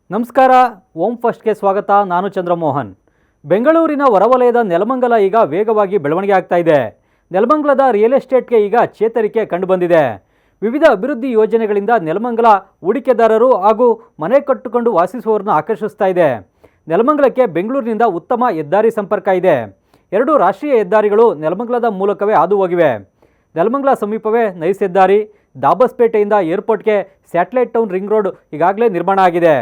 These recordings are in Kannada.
ನಮಸ್ಕಾರ. ಓಂ ಫಸ್ಟ್ಗೆ ಸ್ವಾಗತ. ನಾನು ಚಂದ್ರಮೋಹನ್. ಬೆಂಗಳೂರಿನ ಹೊರವಲಯದ ನೆಲಮಂಗಲ ಈಗ ವೇಗವಾಗಿ ಬೆಳವಣಿಗೆ ಆಗ್ತಾ ಇದೆ. ನೆಲಮಂಗಲದ ರಿಯಲ್ ಎಸ್ಟೇಟ್ಗೆ ಈಗ ಚೇತರಿಕೆ ಕಂಡುಬಂದಿದೆ. ವಿವಿಧ ಅಭಿವೃದ್ಧಿ ಯೋಜನೆಗಳಿಂದ ನೆಲಮಂಗಲ ಹೂಡಿಕೆದಾರರು ಹಾಗೂ ಮನೆ ಕಟ್ಟಿಕೊಂಡು ವಾಸಿಸುವವರನ್ನು ಆಕರ್ಷಿಸ್ತಾ ಇದೆ. ನೆಲಮಂಗಲಕ್ಕೆ ಬೆಂಗಳೂರಿನಿಂದ ಉತ್ತಮ ಹೆದ್ದಾರಿ ಸಂಪರ್ಕ ಇದೆ. 2 ರಾಷ್ಟ್ರೀಯ ಹೆದ್ದಾರಿಗಳು ನೆಲಮಂಗಲದ ಮೂಲಕವೇ ಹಾದು ಹೋಗಿವೆ. ನೆಲಮಂಗಲ ಸಮೀಪವೇ ನೈಸ್ ಹೆದ್ದಾರಿ, ದಾಬಸ್ಪೇಟೆಯಿಂದ ಏರ್ಪೋರ್ಟ್ಗೆ ಸ್ಯಾಟಲೈಟ್ ಟೌನ್ ರಿಂಗ್ ರೋಡ್ ಈಗಾಗಲೇ ನಿರ್ಮಾಣ ಆಗಿದೆ.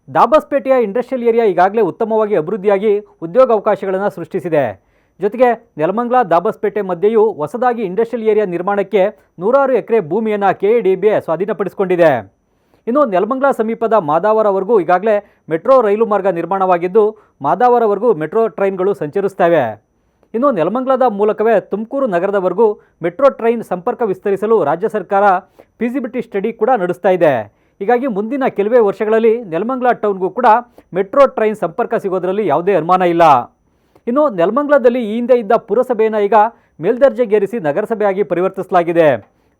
ದಾಬಸ್ಪೇಟೆಯ ಇಂಡಸ್ಟ್ರಿಯಲ್ ಏರಿಯಾ ಈಗಾಗಲೇ ಉತ್ತಮವಾಗಿ ಅಭಿವೃದ್ಧಿಯಾಗಿ ಉದ್ಯೋಗಾವಕಾಶಗಳನ್ನು ಸೃಷ್ಟಿಸಿದೆ. ಜೊತೆಗೆ ನೆಲಮಂಗಲ ದಾಬಸ್ಪೇಟೆ ಮಧ್ಯೆಯೂ ಹೊಸದಾಗಿ ಇಂಡಸ್ಟ್ರಿಯಲ್ ಏರಿಯಾ ನಿರ್ಮಾಣಕ್ಕೆ 106 ಎಕರೆ ಭೂಮಿಯನ್ನು ಕೆಎಡಿಬಿ ಸ್ವಾಧೀನಪಡಿಸಿಕೊಂಡಿದೆ. ಇನ್ನು ನೆಲಮಂಗಲ ಸಮೀಪದ ಮಾದಾವರವರೆಗೂ ಈಗಾಗಲೇ ಮೆಟ್ರೋ ರೈಲು ಮಾರ್ಗ ನಿರ್ಮಾಣವಾಗಿದ್ದು, ಮಾದಾವರವರೆಗೂ ಮೆಟ್ರೋ ಟ್ರೈನ್ಗಳು ಸಂಚರಿಸುತ್ತವೆ. ಇನ್ನು ನೆಲಮಂಗಲದ ಮೂಲಕವೇ ತುಮಕೂರು ನಗರದವರೆಗೂ ಮೆಟ್ರೋ ಟ್ರೈನ್ ಸಂಪರ್ಕ ವಿಸ್ತರಿಸಲು ರಾಜ್ಯ ಸರ್ಕಾರ ಫೀಸಿಬಿಲಿಟಿ ಸ್ಟಡಿ ಕೂಡ ನಡೆಸ್ತಾ ಇದೆ. ಹೀಗಾಗಿ ಮುಂದಿನ ಕೆಲವೇ ವರ್ಷಗಳಲ್ಲಿ ನೆಲಮಂಗಲ ಟೌನ್ಗೂ ಕೂಡ ಮೆಟ್ರೋ ಟ್ರೈನ್ ಸಂಪರ್ಕ ಸಿಗೋದರಲ್ಲಿ ಯಾವುದೇ ಅನುಮಾನ ಇಲ್ಲ. ಇನ್ನು ನೆಲಮಂಗಲದಲ್ಲಿ ಈ ಹಿಂದೆ ಇದ್ದ ಪುರಸಭೆಯನ್ನು ಈಗ ಮೇಲ್ದರ್ಜೆಗೇರಿಸಿ ನಗರಸಭೆಯಾಗಿ ಪರಿವರ್ತಿಸಲಾಗಿದೆ.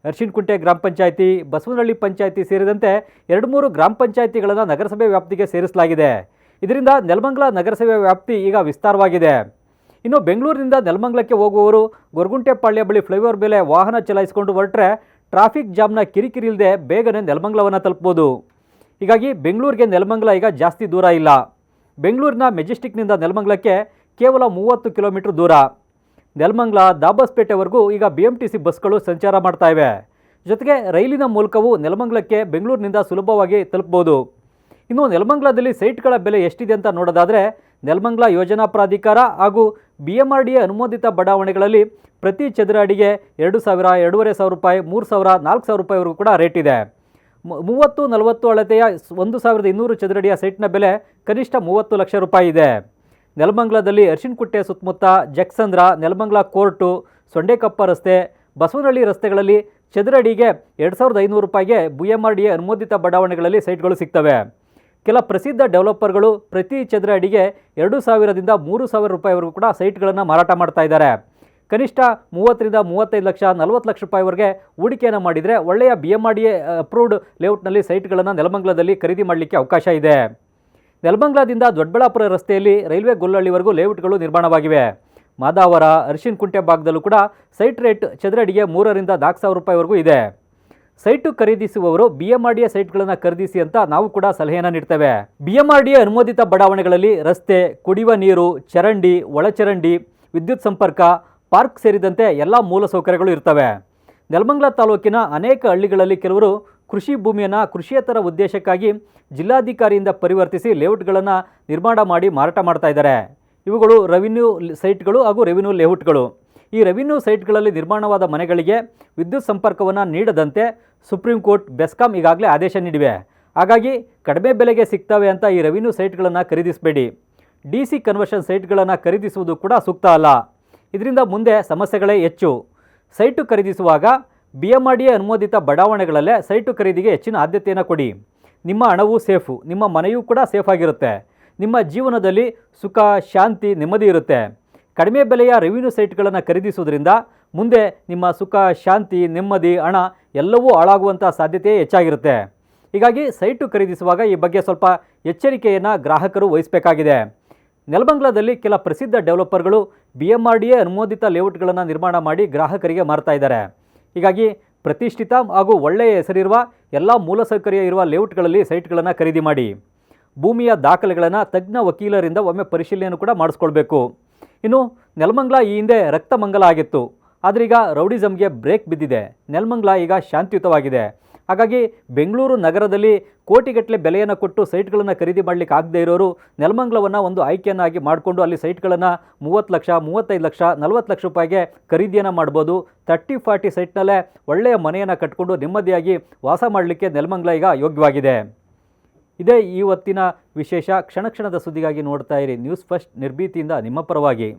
ಅರ್ಶಿನಕುಂಟೆ ಗ್ರಾಮ ಪಂಚಾಯಿತಿ, ಬಸವನಹಳ್ಳಿ ಪಂಚಾಯಿತಿ ಸೇರಿದಂತೆ 2-3 ಗ್ರಾಮ ಪಂಚಾಯಿತಿಗಳನ್ನು ನಗರಸಭೆ ವ್ಯಾಪ್ತಿಗೆ ಸೇರಿಸಲಾಗಿದೆ. ಇದರಿಂದ ನೆಲಮಂಗಲ ನಗರಸಭೆ ವ್ಯಾಪ್ತಿ ಈಗ ವಿಸ್ತಾರವಾಗಿದೆ. ಇನ್ನು ಬೆಂಗಳೂರಿನಿಂದ ನೆಲಮಂಗಲಕ್ಕೆ ಹೋಗುವವರು ಗೊರಗುಂಟೆಪಾಳ್ಯ ಬಳಿ ಫ್ಲೈಓವರ್ ಮೇಲೆ ವಾಹನ ಚಲಾಯಿಸಿಕೊಂಡು ಹೊರಟ್ರೆ ಟ್ರಾಫಿಕ್ ಜಾಮ್ನ ಕಿರಿಕಿರಿ ಇಲ್ಲದೆ ಬೇಗನೆ ನೆಲಮಂಗಲವನ್ನು ತಲುಪಬಹುದು. ಹೀಗಾಗಿ ಬೆಂಗಳೂರಿಗೆ ನೆಲಮಂಗಲ ಈಗ ಜಾಸ್ತಿ ದೂರ ಇಲ್ಲ. ಬೆಂಗಳೂರಿನ ಮೆಜೆಸ್ಟಿಕ್ನಿಂದ ನೆಲಮಂಗಲಕ್ಕೆ ಕೇವಲ 30 ಕಿಲೋಮೀಟರ್ ದೂರ. ನೆಲಮಂಗಲ ದಾಬಸ್ಪೇಟೆವರೆಗೂ ಈಗ BMTC ಬಸ್ಗಳು ಸಂಚಾರ ಮಾಡ್ತಾ ಇವೆ. ಜೊತೆಗೆ ರೈಲಿನ ಮೂಲಕವೂ ನೆಲಮಂಗಲಕ್ಕೆ ಬೆಂಗಳೂರಿನಿಂದ ಸುಲಭವಾಗಿ ತಲುಪಬಹುದು. ಇನ್ನು ನೆಲಮಂಗಲದಲ್ಲಿ ಸೈಟ್ಗಳ ಬೆಲೆ ಎಷ್ಟಿದೆ ಅಂತ ನೋಡೋದಾದರೆ, ನೆಲಮಂಗಲ ಯೋಜನಾ ಪ್ರಾಧಿಕಾರ ಹಾಗೂ BMRDA ಅನುಮೋದಿತ ಬಡಾವಣೆಗಳಲ್ಲಿ ಪ್ರತಿ ಚದರ ಅಡಿಗೆ 2,000, 2,500 ರೂಪಾಯಿ, 3,000, 4,000 ರೂಪಾಯಿವರೆಗೂ ಕೂಡ ರೇಟ್ ಇದೆ. 30-40 ಅಳತೆಯ 1,200 ಚದರಡಿಯ ಸೈಟ್ನ ಬೆಲೆ ಕನಿಷ್ಠ 30 ಲಕ್ಷ ರೂಪಾಯಿ ಇದೆ. ನೆಲಮಂಗಲದಲ್ಲಿ ಅರ್ಶಿನಕುಂಟೆ ಸುತ್ತಮುತ್ತ, ಜಕ್ಸಂದ್ರ, ನೆಲಮಂಗಲ ಕೋರ್ಟು, ಸೊಂಡೆಕೊಪ್ಪ ರಸ್ತೆ, ಬಸವನಹಳ್ಳಿ ರಸ್ತೆಗಳಲ್ಲಿ ಚದರಡಿಗೆ 2,500 ರೂಪಾಯಿಗೆ BMRDA ಅನುಮೋದಿತ ಬಡಾವಣೆಗಳಲ್ಲಿ ಸೈಟ್ಗಳು ಸಿಗ್ತವೆ. ಕೆಲ ಪ್ರಸಿದ್ಧ ಡೆವಲಪರ್ಗಳು ಪ್ರತಿ ಚದರ ಅಡಿಗೆ 2,000ದಿಂದ 3,000 ರೂಪಾಯಿವರೆಗೂ ಕೂಡ ಸೈಟ್ಗಳನ್ನು ಮಾರಾಟ ಮಾಡ್ತಾ ಇದ್ದಾರೆ. ಕನಿಷ್ಠ 30ರಿಂದ 35 ಲಕ್ಷ, 40 ಲಕ್ಷ ರೂಪಾಯಿವರೆಗೆ ಹೂಡಿಕೆಯನ್ನು ಮಾಡಿದರೆ ಒಳ್ಳೆಯ BMRDA ಅಪ್ರೂವ್ಡ್ ಲೇಔಟ್ನಲ್ಲಿ ಸೈಟ್ಗಳನ್ನು ನೆಲಮಂಗಲದಲ್ಲಿ ಖರೀದಿ ಮಾಡಲಿಕ್ಕೆ ಅವಕಾಶ ಇದೆ. ನೆಲಮಂಗಲದಿಂದ ದೊಡ್ಡಬಳ್ಳಾಪುರ ರಸ್ತೆಯಲ್ಲಿ ರೈಲ್ವೆ ಗೊಲ್ಲಹಳ್ಳಿವರೆಗೂ ಲೇಔಟ್ಗಳು ನಿರ್ಮಾಣವಾಗಿವೆ. ಮಾದಾವರ, ಅರ್ಶಿನಕುಂಟೆ ಭಾಗದಲ್ಲೂ ಕೂಡ ಸೈಟ್ ರೇಟ್ ಚದರ ಅಡಿಗೆ 3ರಿಂದ 4,000 ರೂಪಾಯಿವರೆಗೂ ಇದೆ. ಸೈಟು ಖರೀದಿಸುವವರು BMRDA ಸೈಟ್ಗಳನ್ನು ಖರೀದಿಸಿ ಅಂತ ನಾವು ಕೂಡ ಸಲಹೆಯನ್ನು ನೀಡ್ತೇವೆ. BMRDA ಅನುಮೋದಿತ ಬಡಾವಣೆಗಳಲ್ಲಿ ರಸ್ತೆ, ಕುಡಿಯುವ ನೀರು, ಚರಂಡಿ, ಒಳಚರಂಡಿ, ವಿದ್ಯುತ್ ಸಂಪರ್ಕ, ಪಾರ್ಕ್ ಸೇರಿದಂತೆ ಎಲ್ಲ ಮೂಲಸೌಕರ್ಯಗಳು ಇರ್ತವೆ. ನೆಲಮಂಗಲ ತಾಲೂಕಿನ ಅನೇಕ ಹಳ್ಳಿಗಳಲ್ಲಿ ಕೆಲವರು ಕೃಷಿ ಭೂಮಿಯನ್ನು ಕೃಷಿಯೇತರ ಉದ್ದೇಶಕ್ಕಾಗಿ ಜಿಲ್ಲಾಧಿಕಾರಿಯಿಂದ ಪರಿವರ್ತಿಸಿ ಲೇಔಟ್ಗಳನ್ನು ನಿರ್ಮಾಣ ಮಾಡಿ ಮಾರಾಟ ಮಾಡ್ತಾ ಇದ್ದಾರೆ. ಇವುಗಳು ರೆವಿನ್ಯೂ ಸೈಟ್ಗಳು ಹಾಗೂ ರೆವಿನ್ಯೂ ಲೇಔಟ್ಗಳು. ಈ ರೆವಿನ್ಯೂ ಸೈಟ್ಗಳಲ್ಲಿ ನಿರ್ಮಾಣವಾದ ಮನೆಗಳಿಗೆ ವಿದ್ಯುತ್ ಸಂಪರ್ಕವನ್ನು ನೀಡದಂತೆ ಸುಪ್ರೀಂ ಕೋರ್ಟ್, ಬೆಸ್ಕಾಂ ಈಗಾಗಲೇ ಆದೇಶ ನೀಡಿವೆ. ಹಾಗಾಗಿ ಕಡಿಮೆ ಬೆಲೆಗೆ ಸಿಗ್ತವೆ ಅಂತ ಈ ರೆವಿನ್ಯೂ ಸೈಟ್ಗಳನ್ನು ಖರೀದಿಸಬೇಡಿ. DC ಕನ್ವರ್ಷನ್ ಸೈಟ್ಗಳನ್ನು ಖರೀದಿಸುವುದು ಕೂಡ ಸೂಕ್ತ ಅಲ್ಲ. ಇದರಿಂದ ಮುಂದೆ ಸಮಸ್ಯೆಗಳೇ ಹೆಚ್ಚು. ಸೈಟು ಖರೀದಿಸುವಾಗ BMRDA ಅನುಮೋದಿತ ಬಡಾವಣೆಗಳಲ್ಲೇ ಸೈಟು ಖರೀದಿಗೆ ಹೆಚ್ಚಿನ ಆದ್ಯತೆಯನ್ನು ಕೊಡಿ. ನಿಮ್ಮ ಹಣವೂ ಸೇಫು, ನಿಮ್ಮ ಮನೆಯೂ ಕೂಡ ಸೇಫ್ ಆಗಿರುತ್ತೆ. ನಿಮ್ಮ ಜೀವನದಲ್ಲಿ ಸುಖ, ಶಾಂತಿ, ನೆಮ್ಮದಿ ಇರುತ್ತೆ. ಕಡಿಮೆ ಬೆಲೆಯ ರೆವಿನ್ಯೂ ಸೈಟ್ಗಳನ್ನು ಖರೀದಿಸುವುದರಿಂದ ಮುಂದೆ ನಿಮ್ಮ ಸುಖ, ಶಾಂತಿ, ನೆಮ್ಮದಿ, ಹಣ ಎಲ್ಲವೂ ಹಾಳಾಗುವಂಥ ಸಾಧ್ಯತೆ ಹೆಚ್ಚಾಗಿರುತ್ತೆ. ಹೀಗಾಗಿ ಸೈಟು ಖರೀದಿಸುವಾಗ ಈ ಬಗ್ಗೆ ಸ್ವಲ್ಪ ಎಚ್ಚರಿಕೆಯನ್ನು ಗ್ರಾಹಕರು ವಹಿಸಬೇಕಾಗಿದೆ. ನೆಲಮಂಗಲದಲ್ಲಿ ಕೆಲ ಪ್ರಸಿದ್ಧ ಡೆವಲಪರ್ಗಳು BMRDA ಅನುಮೋದಿತ ಲೇಔಟ್ಗಳನ್ನು ನಿರ್ಮಾಣ ಮಾಡಿ ಗ್ರಾಹಕರಿಗೆ ಮಾರ್ತಾ ಇದ್ದಾರೆ. ಹೀಗಾಗಿ ಪ್ರತಿಷ್ಠಿತ ಹಾಗೂ ಒಳ್ಳೆಯ ಹೆಸರಿರುವ ಎಲ್ಲ ಮೂಲಸೌಕರ್ಯ ಇರುವ ಲೇಔಟ್ಗಳಲ್ಲಿ ಸೈಟ್ಗಳನ್ನು ಖರೀದಿ ಮಾಡಿ. ಭೂಮಿಯ ದಾಖಲೆಗಳನ್ನು ತಜ್ಞ ವಕೀಲರಿಂದ ಒಮ್ಮೆ ಪರಿಶೀಲನೆಯನ್ನು ಕೂಡ ಮಾಡಿಸ್ಕೊಳ್ಬೇಕು. ಇನ್ನು ನೆಲಮಂಗಲ ಈ ಹಿಂದೆ ರಕ್ತಮಂಗಲ ಆಗಿತ್ತು, ಆದರೆ ಈಗ ರೌಡಿಸಮ್ಗೆ ಬ್ರೇಕ್ ಬಿದ್ದಿದೆ. ನೆಲಮಂಗಲ ಈಗ ಶಾಂತಿಯುತವಾಗಿದೆ. ಹಾಗಾಗಿ ಬೆಂಗಳೂರು ನಗರದಲ್ಲಿ ಕೋಟಿಗಟ್ಟಲೆ ಬೆಲೆಯನ್ನು ಕೊಟ್ಟು ಸೈಟ್ಗಳನ್ನು ಖರೀದಿ ಮಾಡಲಿಕ್ಕೆ ಆಗದೇ ಇರೋರು ನೆಲಮಂಗಲವನ್ನು ಒಂದು ಆಯ್ಕೆಯನ್ನಾಗಿ ಮಾಡಿಕೊಂಡು ಅಲ್ಲಿ ಸೈಟ್ಗಳನ್ನು 30 ಲಕ್ಷ, 35 ಲಕ್ಷ, 40 ಲಕ್ಷ ರೂಪಾಯಿಗೆ ಖರೀದಿಯನ್ನು ಮಾಡ್ಬೋದು. 30-40 ಸೈಟ್ನಲ್ಲೇ ಒಳ್ಳೆಯ ಮನೆಯನ್ನು ಕಟ್ಟಿಕೊಂಡು ನೆಮ್ಮದಿಯಾಗಿ ವಾಸ ಮಾಡಲಿಕ್ಕೆ ನೆಲಮಂಗಲ ಈಗ ಯೋಗ್ಯವಾಗಿದೆ. ಇದೇ ಇವತ್ತಿನ ವಿಶೇಷ. ಕ್ಷಣ ಕ್ಷಣದ ಸುದ್ದಿಗಾಗಿ ನೋಡ್ತಾ ಇರಿ ನ್ಯೂಸ್ ಫಸ್ಟ್, ನಿರ್ಭೀತಿಯಿಂದ ನಿಮ್ಮ ಪರವಾಗಿ.